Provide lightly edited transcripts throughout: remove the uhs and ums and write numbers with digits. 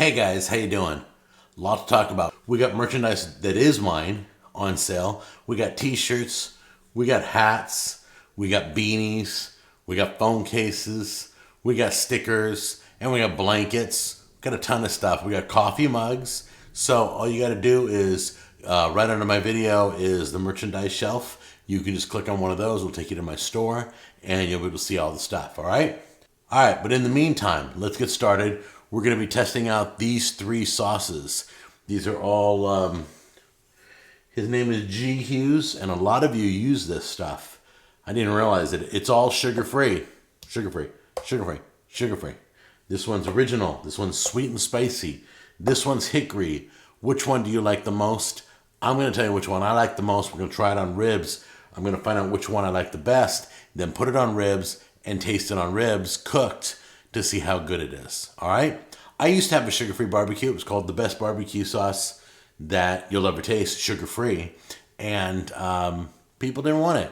Hey guys, how you doing? A lot to talk about. We got merchandise that is mine on sale. We got t-shirts, we got hats, we got beanies, we got phone cases, we got stickers, and we got blankets. We got a ton of stuff. We got coffee mugs. So all you got to do is right under my video is the merchandise shelf. You can just click on one of those. It'll take you to my store, and you'll be able to see all the stuff. All right. All right, but in the meantime, let's get started. We're going to be testing out these three sauces. These are all, his name is G. Hughes, and a lot of you use this stuff. I didn't realize it. It's all sugar-free. Sugar-free, sugar-free, sugar-free. This one's original. This one's sweet and spicy. This one's hickory. Which one do you like the most? I'm going to tell you which one I like the most. We're going to try it on ribs. I'm going to find out which one I like the best, then put it on ribs and taste it on ribs cooked to see how good it is. All right. I used to have a sugar-free barbecue. It was called the best barbecue sauce that you'll ever taste, sugar-free, and people didn't want it.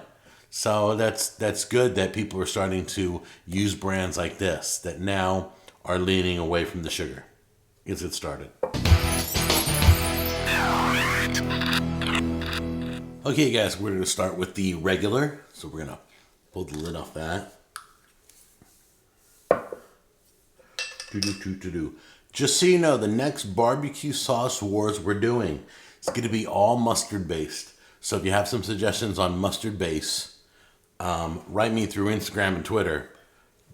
So that's good that people are starting to use brands like this that now are leaning away from the sugar. Let's get started. Okay, guys, we're going to start with the regular. So we're going to pull the lid off that. Just so you know, the next barbecue sauce wars we're doing, it's going to be all mustard based. So if you have some suggestions on mustard base, write me through Instagram and Twitter.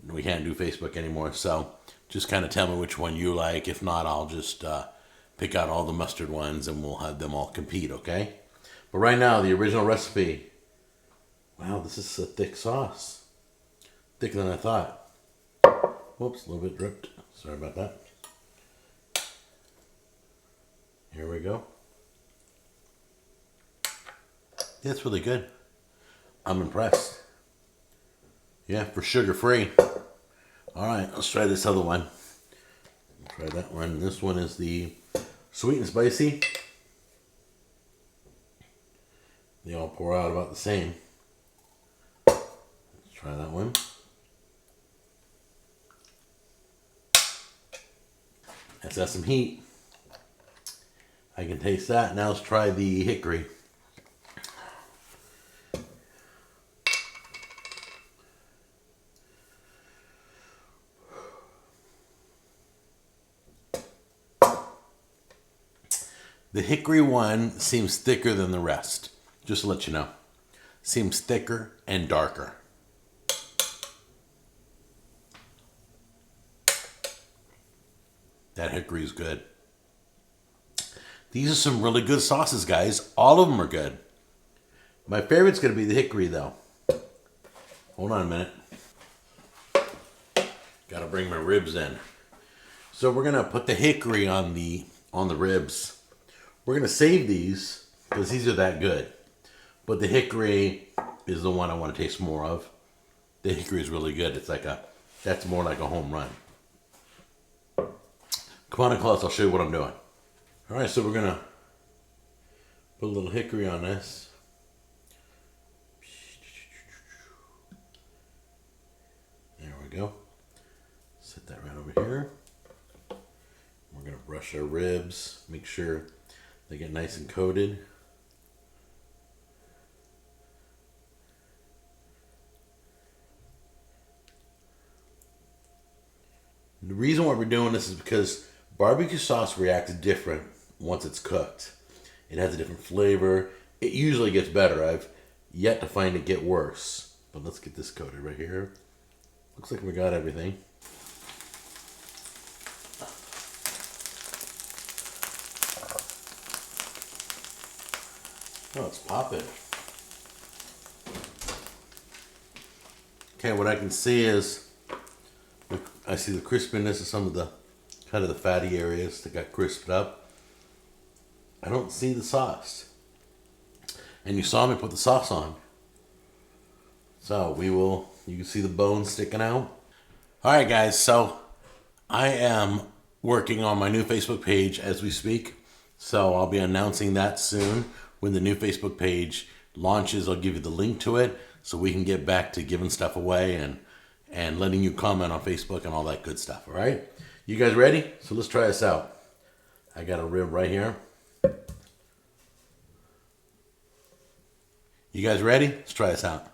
We can't do Facebook anymore, so just kind of tell me which one you like. If not, I'll just pick out all the mustard ones and we'll have them all compete, okay? But right now, the original recipe. Wow, this is a thick sauce. Thicker than I thought. Whoops, a little bit dripped. Sorry about that. Here we go. Yeah, it's really good. I'm impressed. Yeah, for sugar-free. All right, let's try this other one. Try that one. This one is the sweet and spicy. They all pour out about the same. Let's try that one. That's got some heat. I can taste that. Now let's try the hickory. The hickory one seems thicker than the rest. Just to let you know. Seems thicker and darker. That hickory is good. These are some really good sauces, guys. All of them are good. My favorite's going to be the hickory, though. Hold on a minute. Got to bring my ribs in. So we're going to put the hickory on the ribs. We're going to save these because these are that good. But the hickory is the one I want to taste more of. The hickory is really good. It's like that's more like a home run. Come on in close, I'll show you what I'm doing. All right, so we're gonna put a little hickory on this. There we go. Set that right over here. We're gonna brush our ribs, make sure they get nice and coated. The reason why we're doing this is because barbecue sauce reacts different once it's cooked. It has a different flavor. It usually gets better. I've yet to find it get worse. But let's get this coated right here. Looks like we got everything. Oh, it's popping. Okay, what I can see is I see the crispiness of some of the kind of the fatty areas that got crisped up. I don't see the sauce. And you saw me put the sauce on. So you can see the bones sticking out. All right, guys, so I am working on my new Facebook page as we speak. So I'll be announcing that soon. When the new Facebook page launches, I'll give you the link to it so we can get back to giving stuff away and letting you comment on Facebook and all that good stuff, all right? You guys ready? So let's try this out. I got a rib right here. You guys ready? Let's try this out.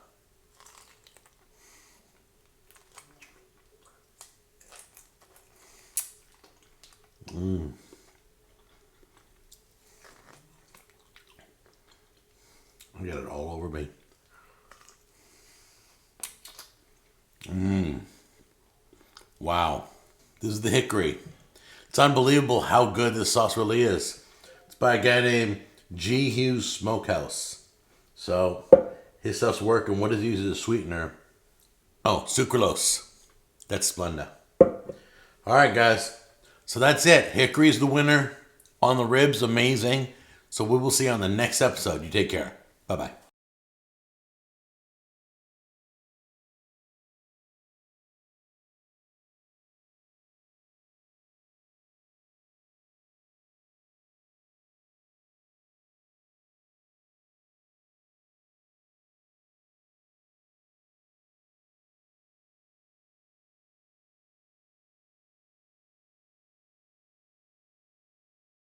I got it all over me. Wow. This is the hickory. It's unbelievable how good this sauce really is. It's by a guy named G. Hughes Smokehouse. So his stuff's working. What does he use as a sweetener? Oh, sucralose. That's Splenda. All right, guys. So that's it. Hickory's the winner on the ribs. Amazing. So we will see you on the next episode. You take care. Bye-bye.